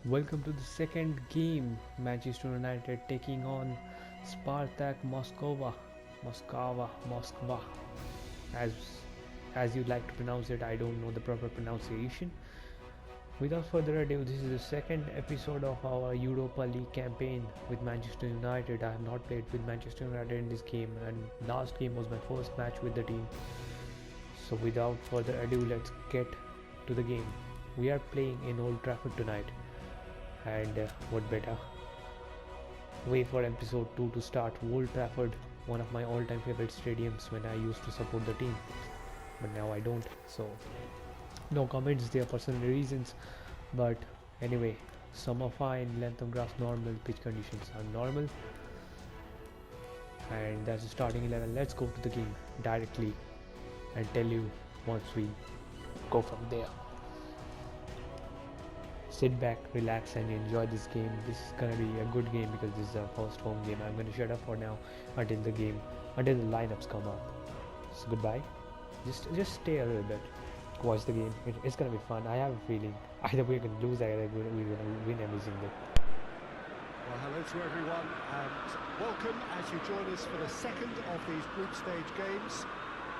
Welcome to the second game. Manchester United taking on Spartak Moskva, as you like to pronounce it. I don't know the proper pronunciation. Without further ado, this is the second episode of our Europa League campaign with Manchester United. I have not played with Manchester United in this game, and last game was my first match with the team. So without further ado, let's get to the game. We are playing in Old Trafford tonight, and what better way for episode 2 to start? Old Trafford, one of my all-time favorite stadiums when I used to support the team, but now I don't, so no comments there, personal reasons. But anyway, summer fine, length of grass normal, pitch conditions are normal, and that's the starting 11. Let's go to the game directly and tell you once we go from there. Sit back, relax, and enjoy this game. This is gonna be a good game because this is our first home game. I'm gonna shut up for now until the lineups come up. So goodbye. Just stay a little bit, watch the game. It's gonna be fun. I have a feeling either we're gonna lose, either we're gonna win amazingly. Well, hello to everyone and welcome as you join us for the second of these group stage games.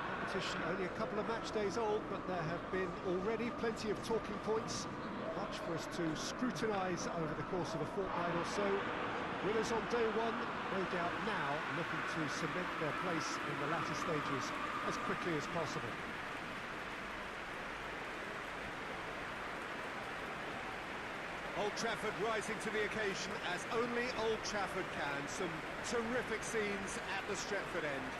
Competition only a couple of match days old, but there have been already plenty of talking points. Much for us to scrutinise over the course of a fortnight or so. Winners on day one, no doubt now looking to cement their place in the latter stages as quickly as possible. Old Trafford rising to the occasion as only Old Trafford can. Some terrific scenes at the Stretford end.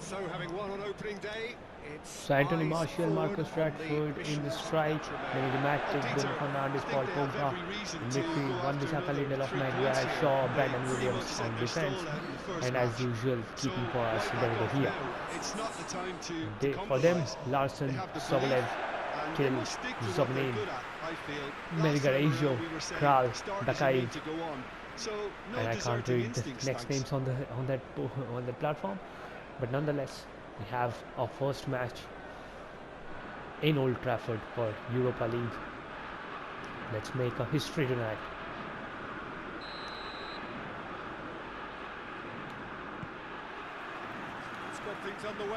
So, having won on opening day, it's So Anthony Martial, Marcus Rashford in the strike. Then in the match, Bruno Fernandes, Paul Pogba. In midfield, Wan-Bissaka, Lindelof, Maguire, Shaw, Brandon Williams on defence. And as usual, keeping for us, David here. For them, Larson, Sobolev, Kill, Zobnin, Melgarejo, Kral, Bakayev. And I can't read the next names on that platform. But nonetheless, we have our first match in Old Trafford for Europa League. Let's make a history tonight.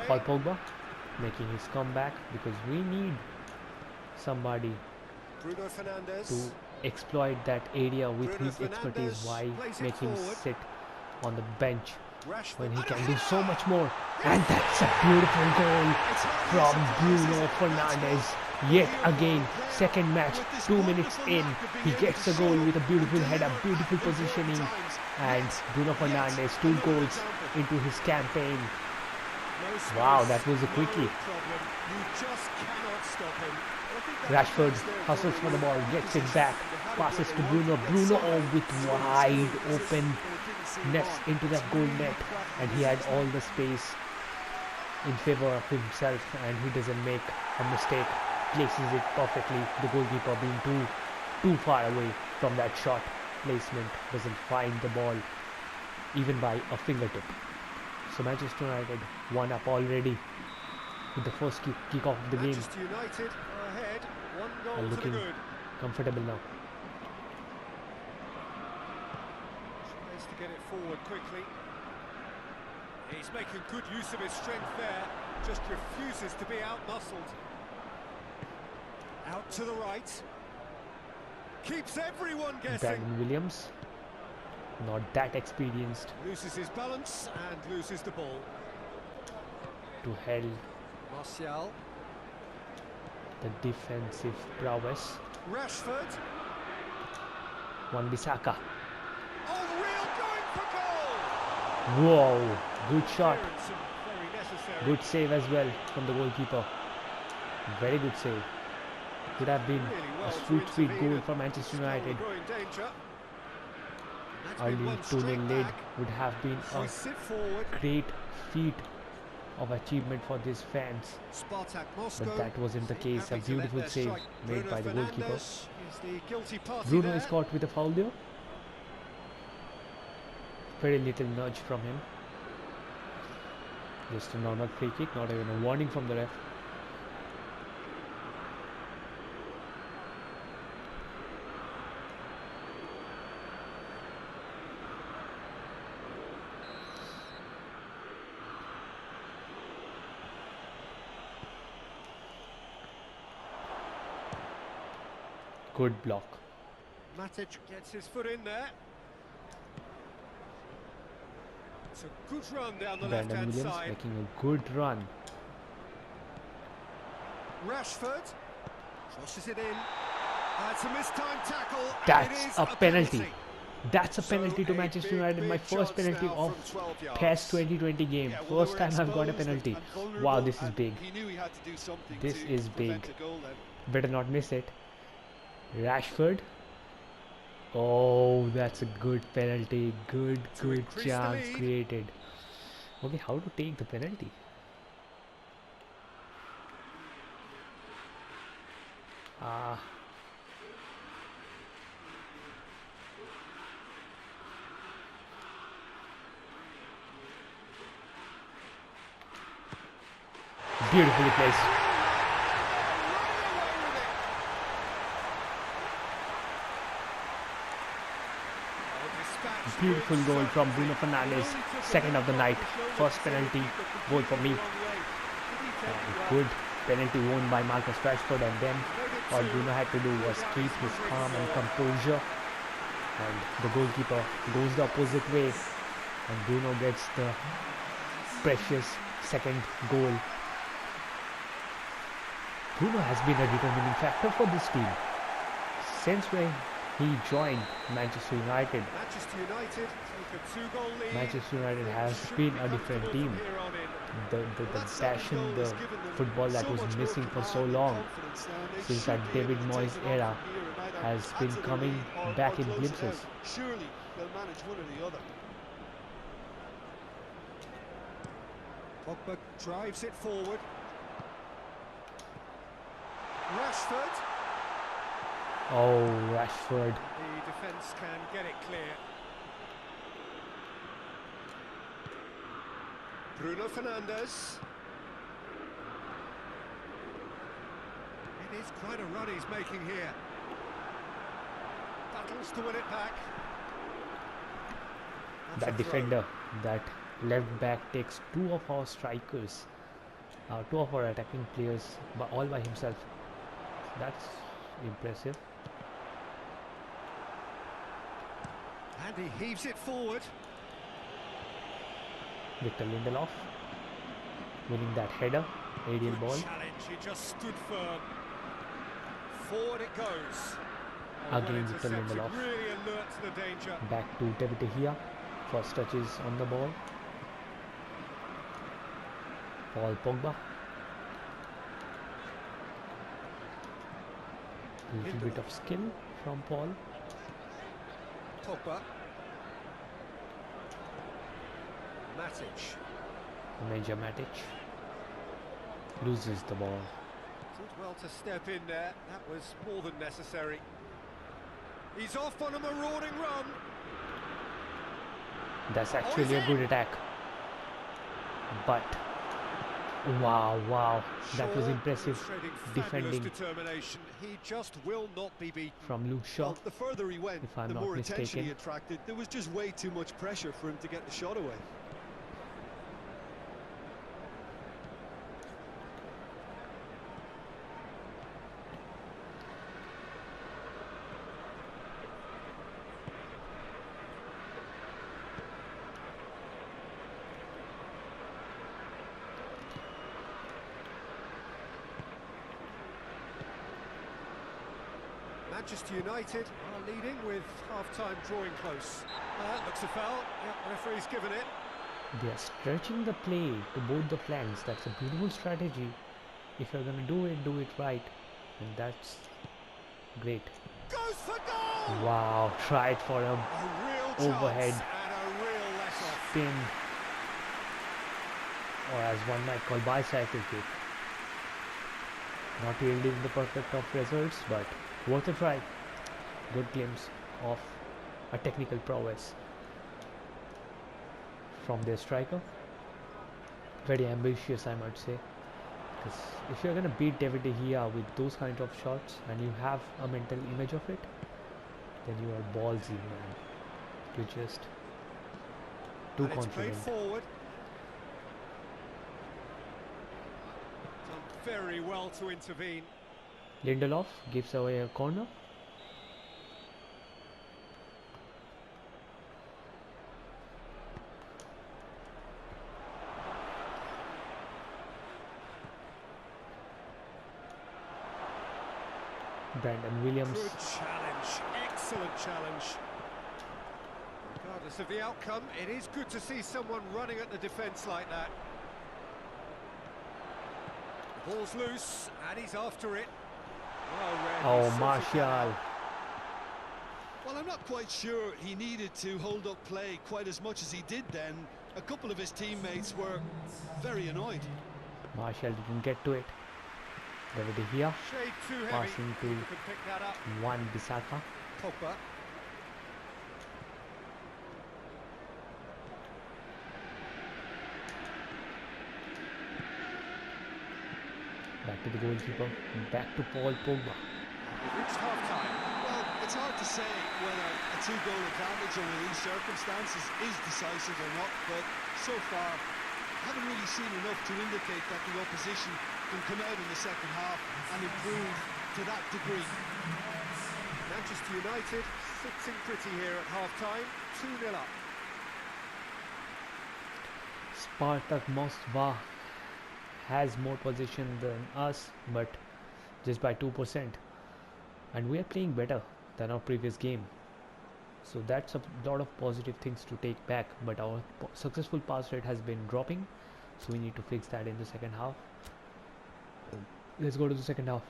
Paul Pogba making his comeback because we need somebody Bruno Fernandes to exploit that area with his expertise. Why make him sit on the bench when he can do so much more? And that's a beautiful goal from Bruno Fernandes. Yet again, second match, 2 minutes in, he gets a goal with a beautiful header, beautiful positioning, and Bruno Fernandes 2 goals into his campaign. Wow, that was a quickie. Rashford hustles for the ball, gets it back, passes to Bruno. Bruno with wide open nets into that goal net, and he had all the space in favor of himself, and he doesn't make a mistake, places it perfectly. The goalkeeper being too far away from that shot placement, doesn't find the ball even by a fingertip. So Manchester United 1 up already with the first kick off of the game. Manchester United are ahead, 1 goal and looking to the good. comfortable now. Tries to get it forward quickly. He's making good use of his strength there, just refuses to be out-muscled. Out to the right. Keeps everyone guessing. Brandon Williams, not that experienced Loses his balance and loses the ball. to held Martial. the defensive prowess. Rashford. Wan-Bissaka. Oh, real going for goal! Whoa, good shot. Clearance and very necessary. Good save as well from the goalkeeper. Very good save. Could have been Really well a to sweet intervene goal and for Manchester slow United. growing danger. That's been early one 2-0 straight lead back. would have been a Hoists it forward. great feat of achievement for these fans, Spartak Moscow. but that wasn't the seem case. A happy to let beautiful their save strike. made Bruno by the goalkeeper. Fernandes is the guilty party Bruno there. is caught with a foul there. Very little nudge from him. Just a normal free kick, not even a warning from the ref. Good block. Matic gets his foot in there. It's a good run down the Brandon left-hand Williams side. making a good run. Rashford crosses it in. It's a mistimed tackle. And That's it is a penalty. That's a So penalty to a Manchester big, United. My big first chance penalty now of from 12 yards. PES 2020 game. Yeah, well, First they were time I've got a exposed penalty. and vulnerable, Wow, this is and big. He knew he had to do something This to is prevent big. a goal then. Better not miss it. Rashford. Oh, that's a good penalty. Good increase the chance lead. created. Okay, how to take the penalty? Beautifully placed. Beautiful goal from Bruno Fernandes, second of the night, first penalty goal for me. Good penalty won by Marcus Rashford, and then all Bruno had to do was keep his calm and composure, and the goalkeeper goes the opposite way, and Bruno gets the precious second goal. Bruno has been a determining factor for this team since when he joined Manchester United. Manchester United has been a different team. The passion, the football that was missing for so long since that David Moyes era has been coming back in glimpses. Surely they'll manage one or the other. Pogba drives it forward. Rashford. Oh, Rashford. The defence can get it clear. Bruno Fernandes. It is quite a run he's making here. Battles to win it back. That's That a throw. defender, that left back takes two of our strikers, two of our attacking players, but all by himself. That's impressive. And he heaves it forward. Victor Lindelof winning that header, aerial ball. Challenge, he just stood firm. Forward it goes. Again Victor Lindelof. Really alert to the danger. Back to David De Gea. First touches on the ball. Paul Pogba. A little bit of skill from Paul. Pogba. Matic. Major Matic loses the ball. Did well to step in there. That was more than necessary. He's off on a marauding run. That's actually a good attack. But wow, that was impressive defending Determination. He just will not be beaten. from Luke Shaw. Well, the further he went, if I'm the not more attention mistaken. he attracted. There was just way too much pressure for him to get the shot away. Manchester United are leading with half-time drawing close. Looks a foul. Yep, referee's given it. They are stretching the play to both the flanks. That's a beautiful strategy. If you're gonna do it right, and that's great. Goes for goal! Wow, tried for a A real overhead chance and a real let-off. spin, or as one might call bicycle kick. Not yielding the perfect of results, but worth a try. Good glimpse of a technical prowess from their striker. Very ambitious, I might say. Because if you're going to beat David De Gea with those kind of shots and you have a mental image of it, then you are ballsy, man. You're just too And it's played confident. forward. Done very well to intervene. Lindelof gives away a corner. Brandon Williams. Good challenge, excellent challenge. Regardless of the outcome, it is good to see someone running at the defence like that. The ball's loose, and he's after it. Well read, Oh, he sorted that Martial. out. Well, I'm not quite sure he needed to hold up play quite as much as he did then. A couple of his teammates were very annoyed. Martial didn't get to it. David De Gea Shade too heavy. passing to You can pick that up. Wan Bissaka. Pogba. Back to the goalkeeper. Back to Paul Pogba. We've reached half-time. Well, it's hard to say whether a two-goal advantage under these circumstances is decisive or not, but so far, I haven't really seen enough to indicate that the opposition can come out in the second half and improve to that degree. Manchester United sitting pretty here at half-time. 2-0 up. Spartak Moskva has more possession than us, but just by 2%. And we are playing better than our previous game. So that's a lot of positive things to take back. But our successful pass rate has been dropping. So we need to fix that in the second half. Let's go to the second half.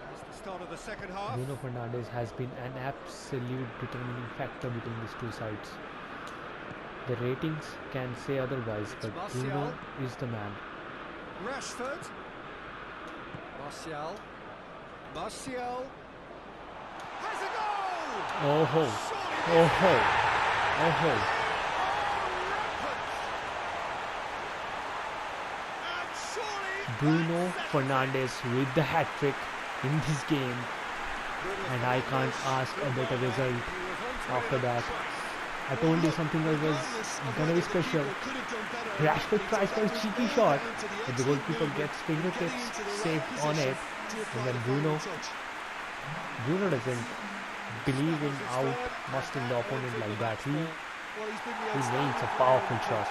That's the start of the second half. Bruno Fernandes has been an absolute determining factor between these two sides. The ratings can say otherwise, but Bruno is the man. Rashford. Martial. Martial. Has a goal! Oh ho! Surely Oh ho! Oh ho! And surely Bruno that's Fernandes with the hat-trick in this game, and I can't ask a better result after that. I told you something that was gonna be special. Rashford tries for a cheeky shot, but the goalkeeper gets fingertips safe on it, and then Bruno doesn't believe in outmuscling the opponent like that. He nails a powerful shot.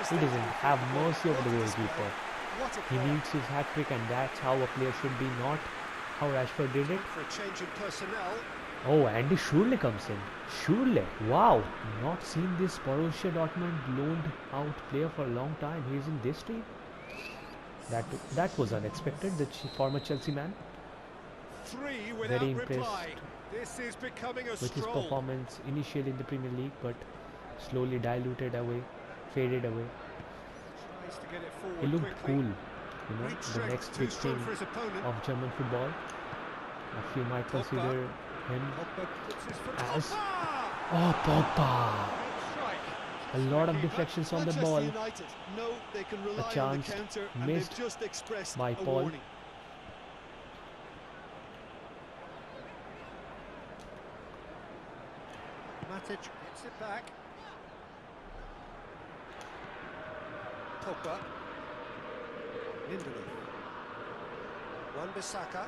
He doesn't have mercy over the goalkeeper. He needs his hat-trick, and that's how a player should be, not how Rashford did it. for a change in personnel. Oh, Andy Schürrle comes in. Schürrle, wow, not seen this Borussia Dortmund loaned out player for a long time. He's in this team. That was unexpected. The former Chelsea man, 3 without very reply. impressed This is becoming a with his stroll. performance initially in the Premier League, but slowly diluted away, faded away. Tries to get it forward He looked quickly. cool, you know, Great the strength, next too big strong thing for his opponent. of German football. A few might consider him Pogba puts his foot as Pogba! oh Pogba. Great strike. A lot of deflections on the Manchester ball. United know they can rely on the chance counter, and missed they've just expressed by a Paul. warning. Matic gets it back. Pogba. Lindelof. Wan-Bissaka.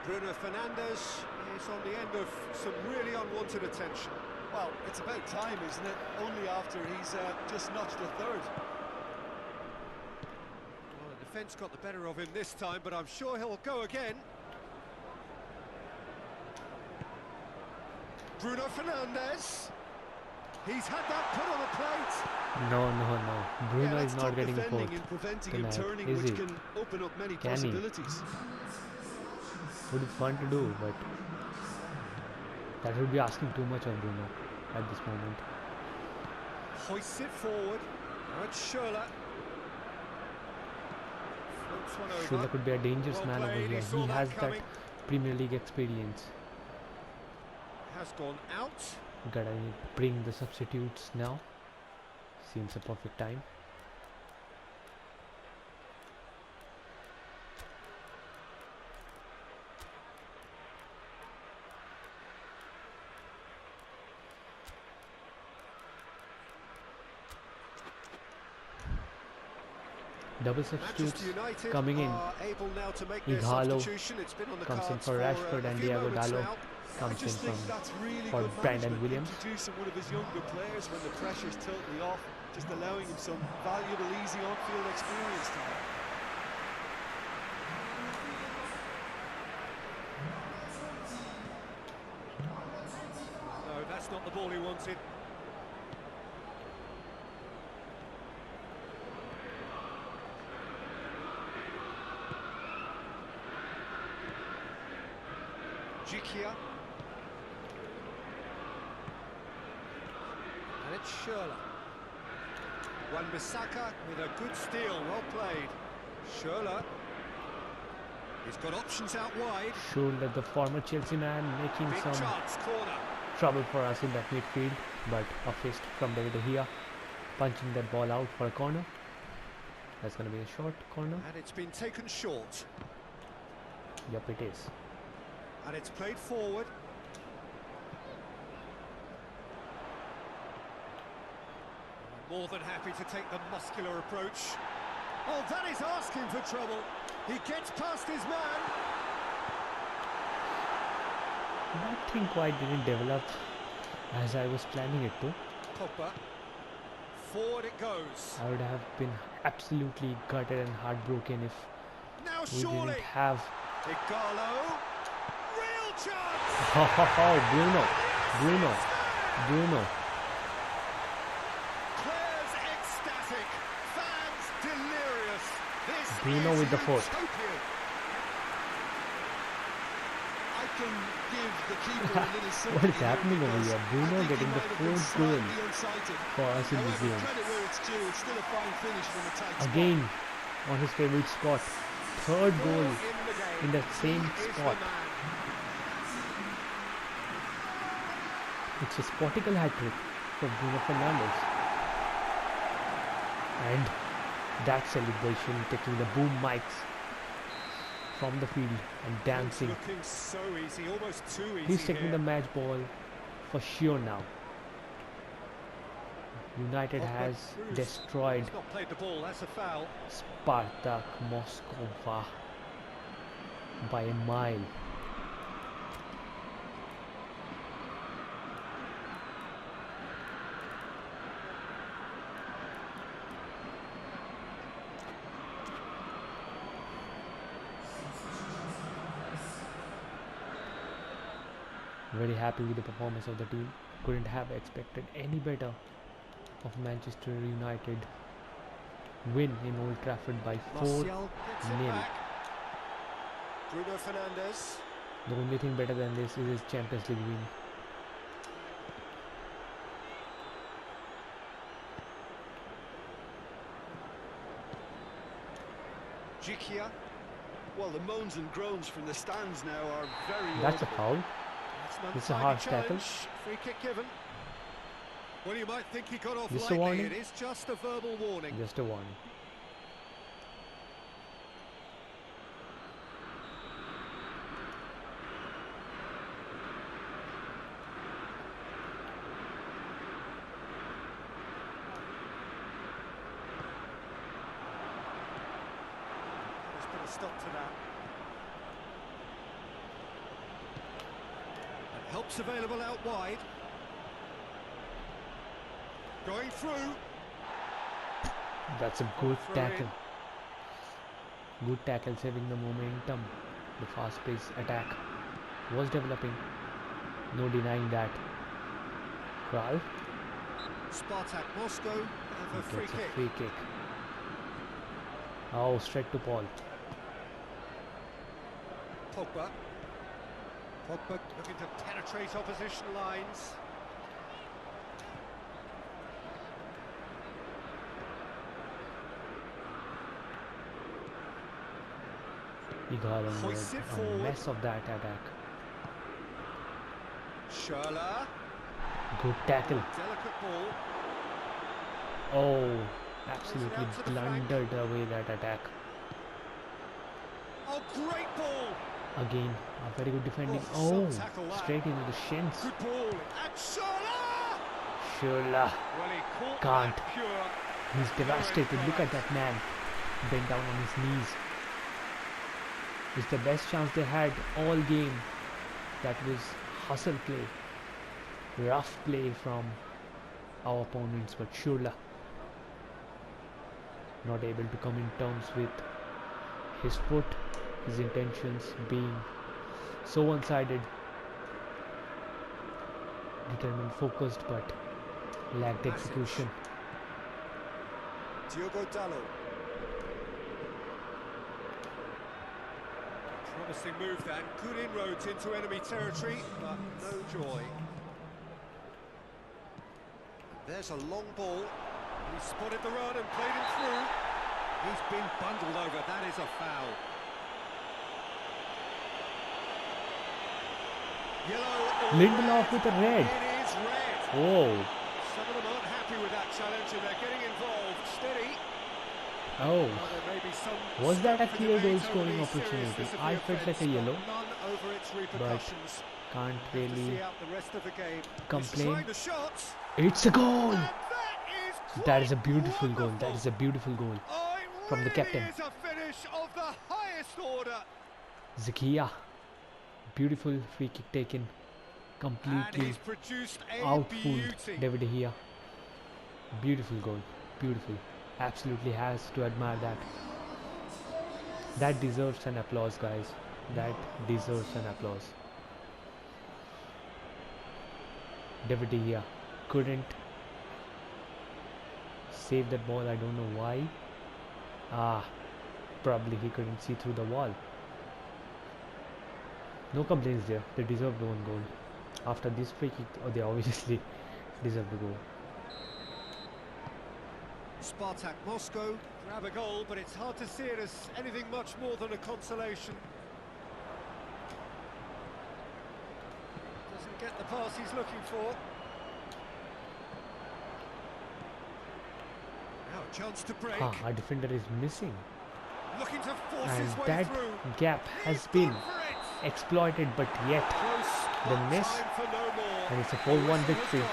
Bruno Fernandes is on the end of some really unwanted attention. Well, it's about time, isn't it? Only after he's just notched a third. Well, the defence got the better of him this time, but I'm sure he'll go again. Bruno Fernandes. He's had that put on the plate. No, no, no. Yeah, Bruno is that's not top getting defending fourth and preventing him tonight, turning, is which he? can open up many Can he? possibilities. Would be fun to do, but that would be asking too much of Bruno at this moment. Hoists it forward. Now it's Schürrle. Floats one over. Schürrle could be a dangerous Well man over played, here. he saw He that has that coming. Premier League experience. Has gone out. Gotta bring the substitutes now. Seems a perfect time. Double substitutes coming in. Ighalo comes in for Rashford and Diego Dallo comes in for Brandon Williams. Introducing one of his younger players when the pressure's totally off, just allowing him some valuable, easy on-field experience tonight. No, that's not the ball he wanted. Jikia. And it's Schürrle. Wan-Bissaka with a good steal, well played. Schürrle. He's got options out wide. Schürrle, the former Chelsea man, making Big some chance, corner. trouble for us in that midfield, but a fist from David De Gea, punching that ball out for a corner. That's going to be a short corner. And it's been taken short. Yep, it is. And it's played forward. More than happy to take the muscular approach. Oh, that is asking for trouble. He gets past his man. That thing quite didn't develop as I was planning it to. Pogba. Forward it goes. I would have been absolutely gutted and heartbroken if Now we surely. didn't have. Ighalo. Real chance. Oh, Bruno. Players ecstatic. Fans delirious. This Bruno is with the fourth. utopian. I can give the keeper a little sympathy. What is happening over because here? I Bruno think he getting the might have been fourth goal slightly unsighted. for us in this However, game. credit where it's due, it's still a fine finish from a tight spot. Again, on his favorite spot. Third goal In the game. in that same He is the spot. man. It's a sportical hat-trick for Bruno Fernandes. And that celebration, taking the boom mics from the field and It's dancing. looking so easy, almost too easy. He's taking here. the match ball for sure now. United Pogba has through. destroyed He's not played the ball, that's a foul. Spartak Moscow by a mile. Very happy with the performance of the team. Couldn't have expected any better of Manchester United win in Old Trafford by 4-0. Martial gets it back. Bruno Fernandes. The only thing better than this is his Champions League win. Jikia. Well, the moans and groans from the stands now are very That's a audible. foul. That's an It's a untidy harsh tackle. challenge. Free kick given. Well, you might think he got off Just a lightly. warning. It is just a verbal warning. Just a warning. Let's put a stop to that. And help's available out wide. Going through. That's a good Throw tackle. in. Good tackle, saving the momentum. The fast-paced attack was developing. No denying that. Kral. Spartak Moscow have a He free gets a kick. free kick. Oh, straight to Paul. Pogba. Pogba looking to penetrate opposition lines. He got Hoists it a forward. mess of that attack. Schürrle. Good tackle. Delicate ball. Oh, absolutely out to the flank. blundered away that attack. Oh, great ball. Again, a very good defending. Oh, some Oh, tackle that. straight into the shins. Good ball. And Schürrle! Schürrle Well, he caught can't. that pure. He's devastated. Look at that man. Bent down on his knees. It's the best chance they had all game. That was hustle play. Rough play from our opponents, but Schürrle not able to come in terms with his foot, his intentions being so one-sided, determined, focused, but lacked execution. Diogo Dalot. Promising move then. Good inroads into enemy territory, but no joy. There's a long ball. He spotted the run and played him through. He's been bundled over. That is a foul. Yellow. Lindelof with a red. It is red. Oh, Some of them aren't happy with that challenge and they're getting involved. Steady. oh. Well, there may be some Was that a scope for clear debate goal scoring over the opportunity? seriousness of I the felt like offence, a yellow, but none over its repercussions. can't To really see out the rest of the game. He's complain. trying the shots. It's a goal! And that is That is a quite beautiful goal. wonderful. That is a beautiful goal Oh, it from the really captain. is a finish of the highest order. Zakia. Beautiful free kick taken. And Completely he's produced a outfooled beauty. David De Gea. Beautiful goal. Beautiful. Absolutely has to admire that. That deserves an applause, guys. That deserves an applause. David De Gea couldn't save that ball. I don't know why. Probably he couldn't see through the wall. No complaints there. They deserved the one goal. After this free kick, they obviously deserve the goal. Spartak Moscow grab a goal, but it's hard to see it as anything much more than a consolation. Doesn't get the pass he's looking for. Now a chance to break. Our defender is missing, Looking to force and his way that through. gap has He's been gone for it. exploited, but yet Close, the but miss, time for no more. and it's a The 4-1 whistle has victory gone.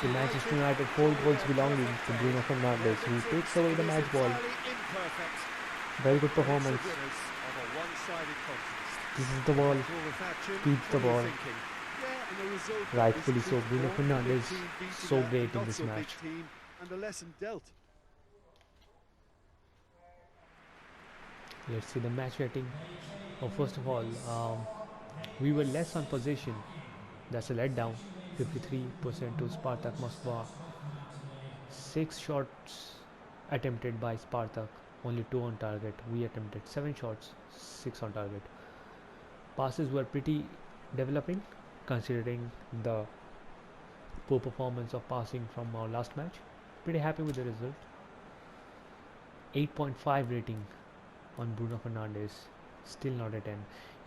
to Manchester United. 4 goals belonging to Bruno Fernandes, who takes away the match ball. Very good performance. This is the ball. Keeps the ball. Rightfully so. Bruno Fernandes so great in this match. And the lesson dealt. Let's see the match rating. Oh, first of all, we were less on possession. That's a letdown. 53% to Spartak Moscow. 6 shots attempted by Spartak, only 2 on target. We attempted 7 shots, 6 on target. Passes were pretty developing considering the poor performance of passing from our last match. Pretty happy with the result. 8.5 rating on Bruno Fernandes, still not a 10.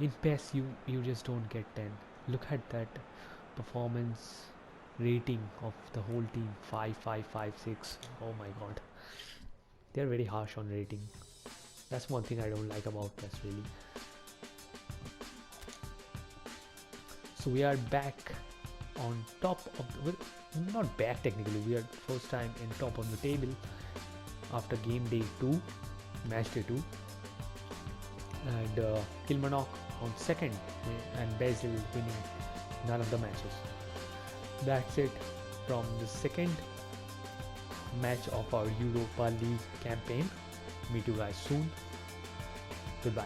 In PES you just don't get 10. Look at that performance rating of the whole team, 5, 5, 5, 6. Oh my god, they're very harsh on rating. That's one thing I don't like about PES really. So we are back on top of the, well, not back technically, we are first time in top of the table after game day 2, match day 2, and Kilmarnock on second and Basel winning none of the matches. That's it from the second match of our Europa League campaign. Meet you guys soon. Goodbye.